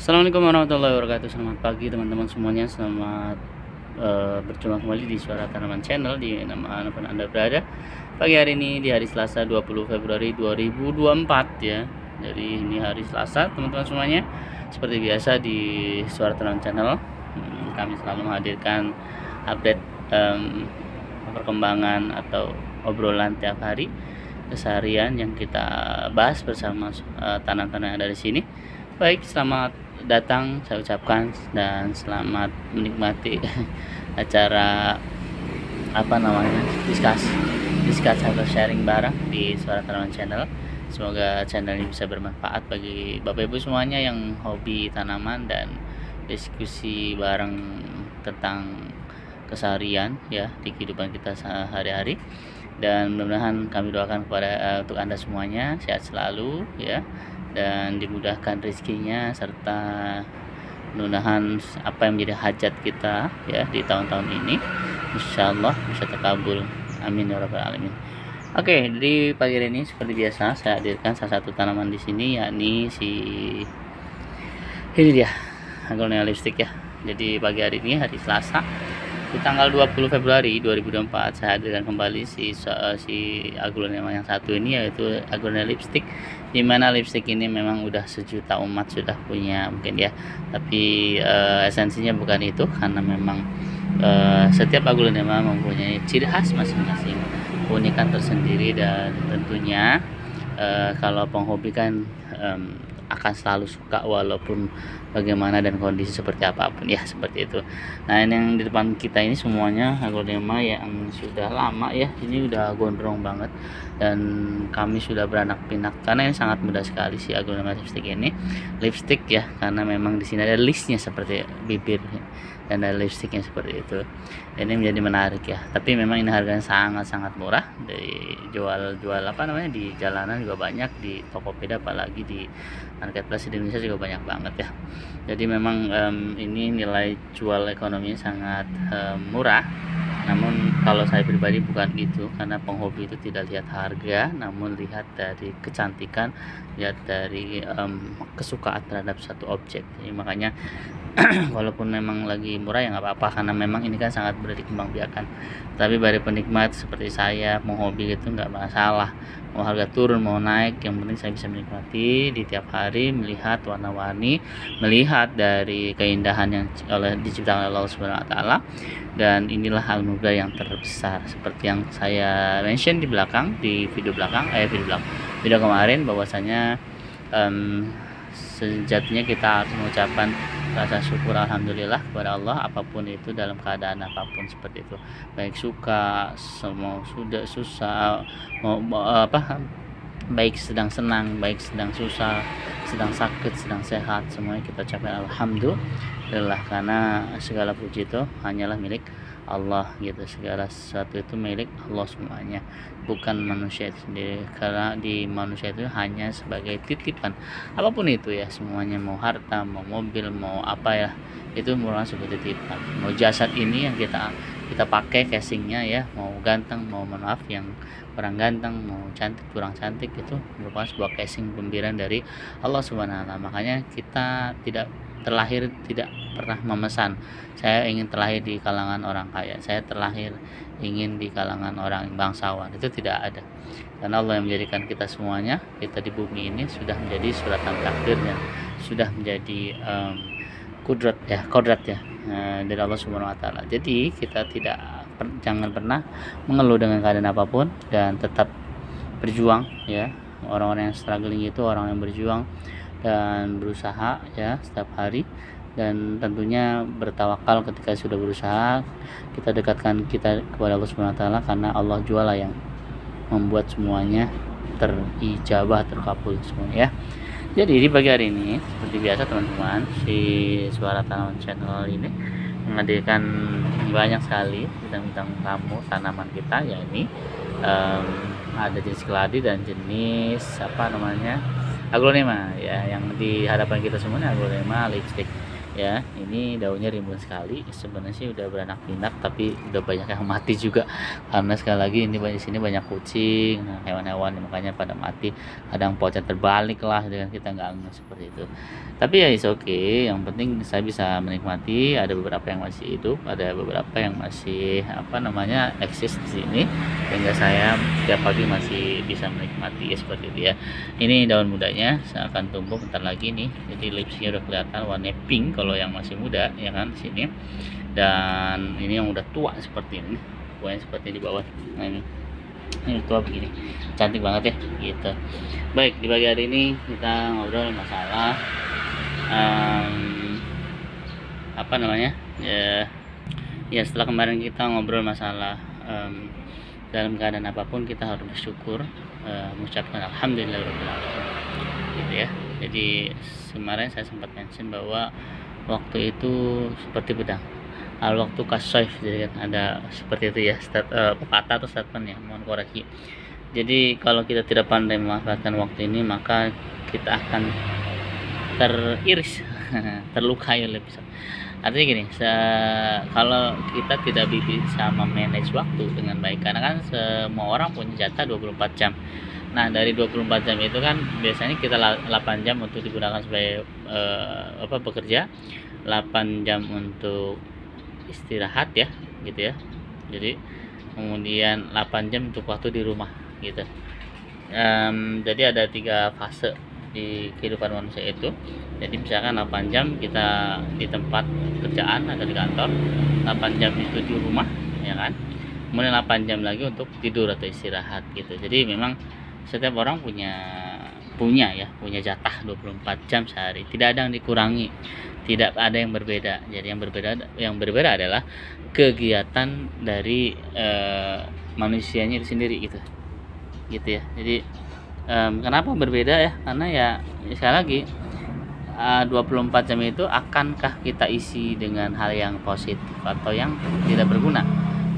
Assalamualaikum warahmatullahi wabarakatuh. Selamat pagi teman-teman semuanya. Selamat berjumpa kembali di Suara Tanaman Channel di manapun Anda berada. Pagi hari ini di hari Selasa 20 Februari 2024 ya. Jadi ini hari Selasa teman-teman semuanya. Seperti biasa di Suara Tanaman Channel kami selalu menghadirkan update perkembangan atau obrolan tiap hari keseharian yang kita bahas bersama tanam-tanam yang ada di sini. Baik, selamat datang saya ucapkan dan selamat menikmati acara discuss atau sharing bareng di Suara Tanaman Channel. Semoga channel ini bisa bermanfaat bagi Bapak Ibu semuanya yang hobi tanaman dan diskusi bareng tentang keseharian ya di kehidupan kita sehari-hari. Dan mudah-mudahan kami doakan kepada untuk Anda semuanya sehat selalu ya, dan dimudahkan rezekinya, serta mudah-mudahan apa yang menjadi hajat kita ya di tahun-tahun ini insyaallah bisa terkabul, amin ya rabbal alamin. Oke, di pagi hari ini seperti biasa saya hadirkan salah satu tanaman di sini, yakni ini dia Aglonia lipstick ya. Jadi pagi hari ini hari Selasa di tanggal 20 Februari 2024 saya hadirkan kembali si Aglonia yang satu ini, yaitu Aglonia lipstick, dimana lipstick ini memang udah sejuta umat sudah punya mungkin ya, tapi esensinya bukan itu, karena memang setiap Aglonia mempunyai ciri khas masing-masing, keunikan tersendiri, dan tentunya kalau penghobi kan akan selalu suka walaupun bagaimana dan kondisi seperti apapun ya, seperti itu. Nah, ini yang di depan kita ini semuanya aglonema yang sudah lama ya, ini udah gondrong banget dan kami sudah beranak pinak karena ini sangat mudah sekali si aglonema lipstick ini. Lipstick ya, karena memang di sini ada listnya seperti bibir dan ada lipsticknya seperti itu. Ini menjadi menarik ya, tapi memang ini harganya sangat-sangat murah, dari jual di jalanan juga banyak, di Tokopedia apalagi di marketplace di Indonesia juga banyak banget ya. Jadi memang ini nilai jual ekonominya sangat murah. Namun kalau saya pribadi bukan gitu, karena penghobi itu tidak lihat harga, namun lihat dari kecantikan, lihat dari kesukaan terhadap satu objek. Jadi makanya walaupun memang lagi murah ya nggak apa-apa, karena memang ini kan sangat mudah dikembangbiakan. Tapi bagi penikmat seperti saya penghobi gitu nggak masalah, mau harga turun mau naik, yang penting saya bisa menikmati di tiap hari, melihat warna-warni, melihat dari keindahan yang diciptakan oleh Allah Subhanahu wa taala. Dan inilah anugerah yang terbesar, seperti yang saya mention di belakang, di video kemarin, bahwasanya sejatinya kita harus mengucapkan rasa syukur alhamdulillah kepada Allah, apapun itu, dalam keadaan apapun seperti itu, baik suka, mau sudah susah, mau baik sedang senang, baik sedang susah, sedang sakit, sedang sehat, semuanya kita ucapkan alhamdulillah, karena segala puji itu hanyalah milik Allah gitu. Segala sesuatu itu milik Allah semuanya, bukan manusia itu sendiri, karena di manusia itu hanya sebagai titipan apapun itu ya, semuanya, mau harta, mau mobil, mau apa ya, itu merupakan sebagai titipan. Mau jasad ini yang kita pakai casingnya ya, mau ganteng, mau maaf yang kurang ganteng, mau cantik kurang cantik, itu merupakan sebuah casing pemberian dari Allah Subhanahu wa taala. Makanya kita tidak pernah memesan saya ingin terlahir di kalangan orang kaya, saya terlahir ingin di kalangan orang bangsawan, itu tidak ada. Karena Allah yang menjadikan kita semuanya, kita di bumi ini sudah menjadi suratan takdirnya, sudah menjadi kodrat ya dari Allah Subhanahu wa taala. Jadi kita jangan pernah mengeluh dengan keadaan apapun, dan tetap berjuang ya. Orang-orang yang struggling itu orang yang berjuang dan berusaha ya setiap hari, dan tentunya bertawakal ketika sudah berusaha. Kita dekatkan kita kepada Allah Subhanahu wa taala, karena Allah jualah yang membuat semuanya terijabah, terkabul semuanya ya. Jadi di pagi hari ini seperti biasa teman-teman, si Suara Tanaman Channel ini menghadirkan banyak sekali bidang-bidang tamu tanaman kita, yakni ada jenis keladi dan jenis aglonema ya, yang di hadapan kita semuanya aglonema lipstick. ya. Ini daunnya rimbun sekali, sebenarnya sih udah beranak pinak tapi udah banyak yang mati juga karena sekali lagi ini banyak sini banyak kucing, nah, hewan-hewan makanya pada mati, kadang pohonnya terbalik lah dengan kita nggak ngeh seperti itu. Tapi ya is oke, yang penting saya bisa menikmati, ada beberapa yang masih hidup, ada beberapa yang masih apa namanya eksis di sini sehingga saya setiap pagi masih bisa menikmati ya seperti itu ya. Ini daun mudanya saya akan tumbuh bentar lagi nih, jadi leafsnya udah kelihatan warna pink kalau yang masih muda ya kan di sini, dan ini yang udah tua seperti ini buahnya seperti di bawah. Nah, ini tua begini cantik banget ya gitu. Baik, di pagi hari ini kita ngobrol masalah apa namanya ya setelah kemarin kita ngobrol masalah dalam keadaan apapun kita harus bersyukur, mengucapkan alhamdulillahirabbil alamin gitu ya. Jadi kemarin saya sempat mention bahwa waktu itu seperti pedang al waktu kasyaf, jadi kan ada seperti itu ya, pepatah atau statement ya, mohon koreksi. Jadi kalau kita tidak pandai memanfaatkan waktu ini maka kita akan teriris terlukai oleh pisau. Artinya gini, kalau kita tidak bisa memanage waktu dengan baik, karena kan semua orang punya jatah 24 jam. Nah, dari 24 jam itu kan biasanya kita 8 jam untuk digunakan sebagai bekerja, 8 jam untuk istirahat ya, gitu ya. Jadi kemudian 8 jam untuk waktu di rumah gitu. Jadi ada 3 fase di kehidupan manusia itu. Jadi misalkan 8 jam kita di tempat kerjaan atau di kantor, 8 jam itu di rumah ya kan, kemudian 8 jam lagi untuk tidur atau istirahat gitu. Jadi memang setiap orang punya jatah 24 jam sehari, tidak ada yang dikurangi, tidak ada yang berbeda. Jadi yang berbeda adalah kegiatan dari manusianya itu sendiri gitu ya. Jadi kenapa berbeda ya, karena ya sekali lagi 24 jam itu akankah kita isi dengan hal yang positif atau yang tidak berguna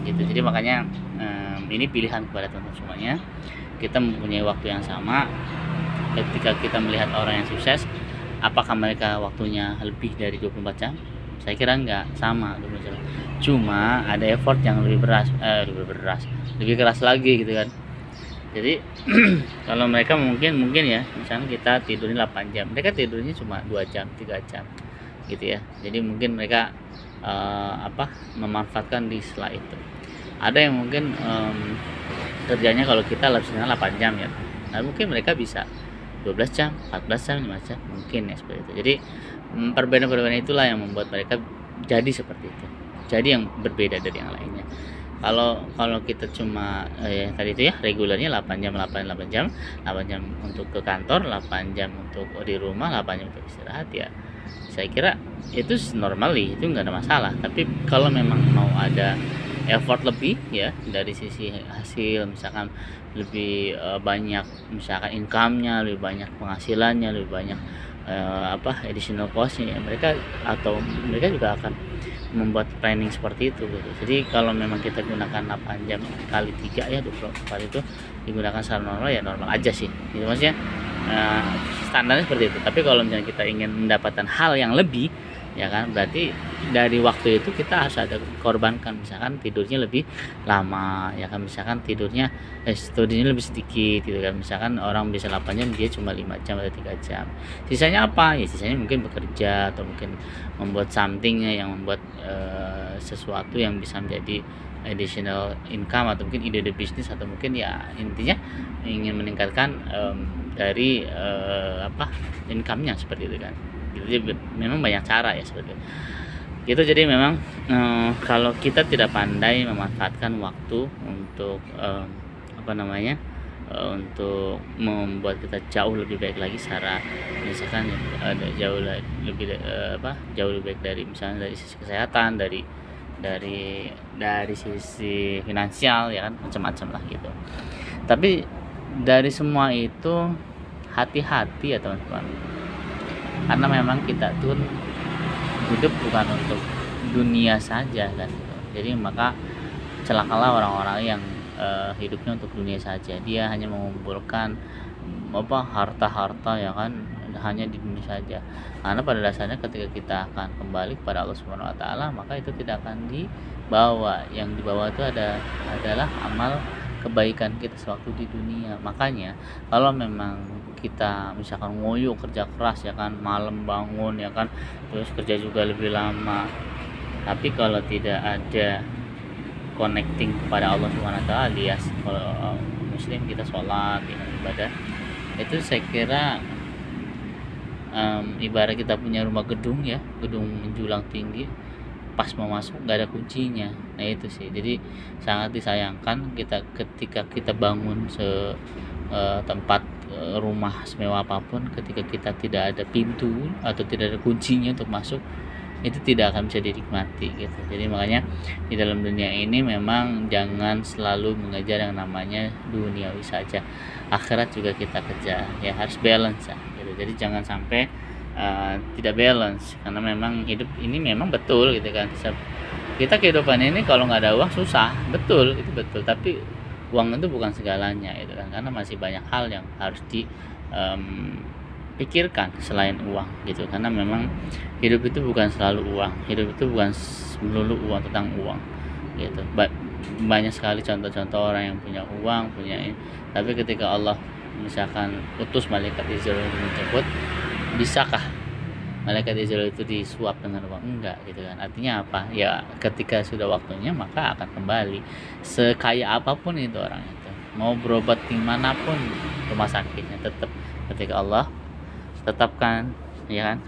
gitu. Jadi makanya ini pilihan kepada teman-teman semuanya. Kita mempunyai waktu yang sama. Ketika kita melihat orang yang sukses, apakah mereka waktunya lebih dari 24 jam? Saya kira enggak, sama 24 jam. Cuma ada effort yang lebih keras lagi gitu kan. Jadi kalau mereka mungkin ya, misalnya kita tidurnya 8 jam, mereka tidurnya cuma 2 jam 3 jam gitu ya. Jadi mungkin mereka memanfaatkan di setelah itu. Ada yang mungkin kerjanya kalau kita lapsnya 8 jam ya, nah mungkin mereka bisa 12 jam 14 jam 5 jam mungkin ya seperti itu. Jadi perbedaan itulah yang membuat mereka jadi seperti itu, jadi yang berbeda dari yang lainnya. Kalau kita cuma tadi itu ya regulernya 8 jam 8 jam untuk ke kantor, 8 jam untuk di rumah, 8 jam untuk istirahat, ya saya kira itu normal, itu nggak ada masalah. Tapi kalau memang mau ada effort lebih ya dari sisi hasil, misalkan lebih banyak misalkan income-nya, lebih banyak penghasilannya, lebih banyak additional cost-nya ya, mereka juga akan membuat planning seperti itu gitu. Jadi kalau memang kita gunakan 8 jam kali 3 ya 24 itu digunakan secara normal ya normal aja sih gitu, maksudnya standarnya seperti itu. Tapi kalau misalnya kita ingin mendapatkan hal yang lebih ya kan, berarti dari waktu itu kita harus ada korbankan, misalkan tidurnya lebih lama ya kan, misalkan tidurnya lebih sedikit gitu kan. Misalkan orang bisa 8 jam, dia cuma 5 jam atau 3 jam, sisanya apa ya, sisanya mungkin bekerja atau mungkin membuat something yang membuat sesuatu yang bisa menjadi additional income, atau mungkin ide bisnis, atau mungkin ya intinya ingin meningkatkan dari income-nya seperti itu kan. Jadi memang banyak cara ya seperti itu gitu. Jadi memang kalau kita tidak pandai memanfaatkan waktu untuk untuk membuat kita jauh lebih baik lagi secara, misalkan ada jauh lebih baik dari misalnya dari sisi kesehatan, dari sisi finansial ya kan, macam-macam lah gitu. Tapi dari semua itu hati-hati ya teman-teman, karena memang kita tuh hidup bukan untuk dunia saja kan gitu. Jadi maka celakalah orang-orang yang hidupnya untuk dunia saja, dia hanya mengumpulkan harta-harta ya kan, hanya di dunia saja. Karena pada dasarnya ketika kita akan kembali kepada Allah Subhanahu wa taala, maka itu tidak akan dibawa. Yang dibawa itu adalah amal kebaikan kita sewaktu di dunia. Makanya kalau memang kita misalkan ngoyo kerja keras ya kan, malam bangun ya kan, terus kerja juga lebih lama, tapi kalau tidak ada connecting kepada Allah Subhanahu wa taala, alias kalau muslim kita sholat ya, ibadah, itu saya kira ibarat kita punya rumah gedung ya, gedung menjulang tinggi, pas mau masuk nggak ada kuncinya. Nah itu sih, jadi sangat disayangkan ketika kita bangun tempat rumah semewah apapun, ketika kita tidak ada pintu atau tidak ada kuncinya untuk masuk, itu tidak akan bisa dinikmati gitu. Jadi makanya di dalam dunia ini memang jangan selalu mengejar yang namanya duniawi saja, akhirat juga kita kejar ya, harus balance ya gitu. Jadi jangan sampai tidak balance, karena memang hidup ini memang betul gitu kan, kita kehidupan ini kalau nggak ada uang susah, betul, itu betul, tapi uang itu bukan segalanya gitu kan, karena masih banyak hal yang harus dipikirkan selain uang gitu. Karena memang hidup itu bukan selalu uang, hidup itu bukan melulu uang, tentang uang gitu. Banyak sekali contoh-contoh orang yang punya uang, tapi ketika Allah misalkan utus malaikat Israel untuk menjemput, bisakah malaikat Israel itu disuap dengan uang? Enggak gitu kan. Artinya apa ya, ketika sudah waktunya maka akan kembali. Sekaya apapun itu orang itu, mau berobat dimanapun rumah sakitnya, tetap ketika Allah tetapkan ya kan,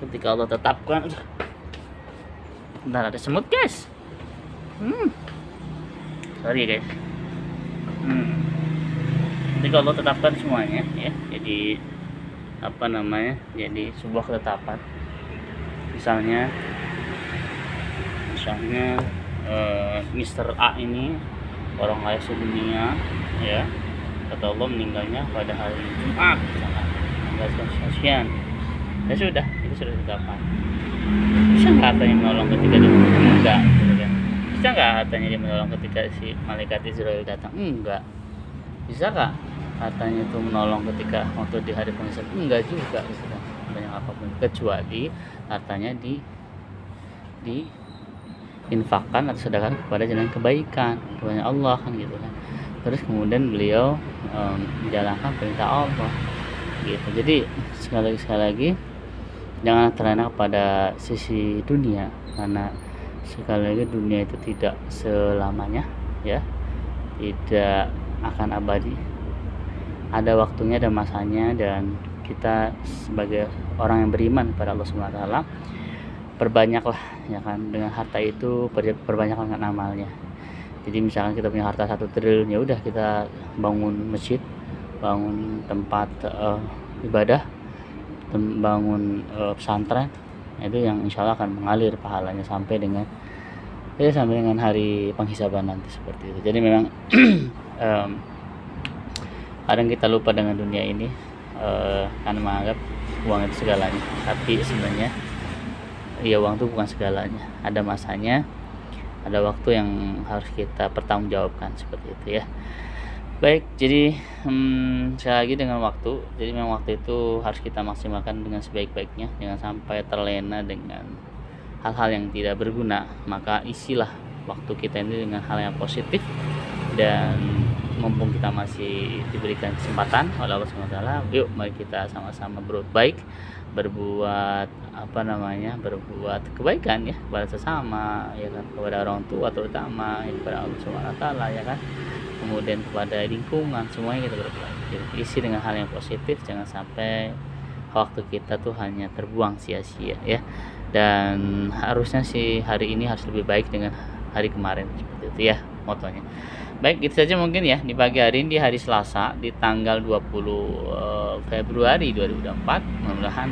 ketika Allah tetapkan. Bentar, ada semut guys, sorry guys. Ketika Allah tetapkan semuanya ya, jadi jadi sebuah ketetapan. Misalnya Mr. A ini orang kaya sedunia ya, kata Allah meninggalnya pada hari Jumat misalkan tanggal sekian, ya sudah, itu sudah tetapkan. Bisa nggak katanya menolong ketika dia enggak gitu kan? Bisa nggak katanya dia menolong ketika si malaikat Israel datang? Enggak. Bisa nggak katanya itu menolong ketika waktu di hari penghisap? Enggak juga gitu kan. Banyak apapun, kecuali hartanya diinfakkan atau sedekahkan kepada jalan kebaikan kepada Allah kan gitu kan. Terus kemudian beliau menjalankan perintah Allah gitu. Jadi sekali lagi jangan terlena pada sisi dunia, karena sekali lagi dunia itu tidak selamanya ya, tidak akan abadi, ada waktunya, ada masanya. Dan kita sebagai orang yang beriman kepada Allah Subhanahu wa taala, perbanyaklah ya kan dengan harta itu, perbanyaklah dengan amalnya. Jadi misalkan kita punya harta 1 triliun, ya udah kita bangun masjid, bangun tempat ibadah, bangun pesantren, itu yang insya Allah akan mengalir pahalanya sampai dengan hari penghisaban nanti, seperti itu. Jadi memang kadang kita lupa dengan dunia ini karena menganggap uang itu segalanya, tapi sebenarnya ya uang itu bukan segalanya, ada masanya, ada waktu yang harus kita pertanggungjawabkan, seperti itu ya. Baik, jadi sekali lagi dengan waktu, jadi memang waktu itu harus kita maksimalkan dengan sebaik-baiknya, jangan sampai terlena dengan hal-hal yang tidak berguna. Maka isilah waktu kita ini dengan hal yang positif, dan mumpung kita masih diberikan kesempatan oleh Allah SWT, yuk mari kita sama-sama berbuat baik, berbuat berbuat kebaikan ya kepada sesama ya kan, kepada orang tua terutama ya, kepada Allah SWT ya kan, kemudian kepada lingkungan, semuanya kita berbuat. Jadi isi dengan hal yang positif, jangan sampai waktu kita tuh hanya terbuang sia-sia ya. Dan harusnya sih hari ini harus lebih baik dengan hari kemarin, seperti itu ya motonya. Baik, itu saja mungkin ya di pagi hari ini, di hari Selasa, di tanggal 20 Februari 2024. Mudah-mudahan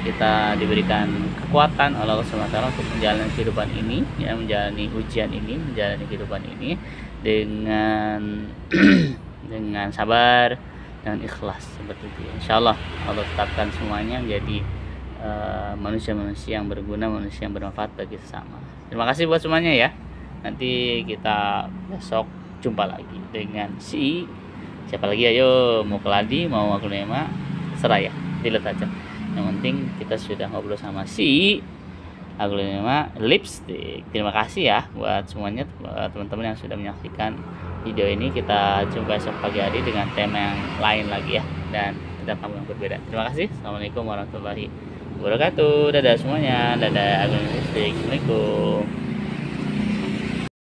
kita diberikan kekuatan oleh Allah SWT untuk menjalani kehidupan ini ya, menjalani ujian ini, menjalani kehidupan ini dengan dengan sabar dan ikhlas, seperti itu. Insyaallah Allah tetapkan semuanya menjadi manusia-manusia yang berguna, manusia yang bermanfaat bagi sesama. Terima kasih buat semuanya ya. Nanti kita besok jumpa lagi dengan siapa lagi, ayo mau Keladi, mau Aku Nema, serah ya. delete aja. Yang penting kita sudah ngobrol sama si aglonema lipstick. Terima kasih ya buat semuanya, teman-teman yang sudah menyaksikan video ini. Kita jumpa esok pagi hari dengan tema yang lain lagi ya, dan tentang kamu yang berbeda. Terima kasih. Assalamualaikum warahmatullahi wabarakatuh. Dadah semuanya. Dadah aglonema lipstick. Assalamualaikum.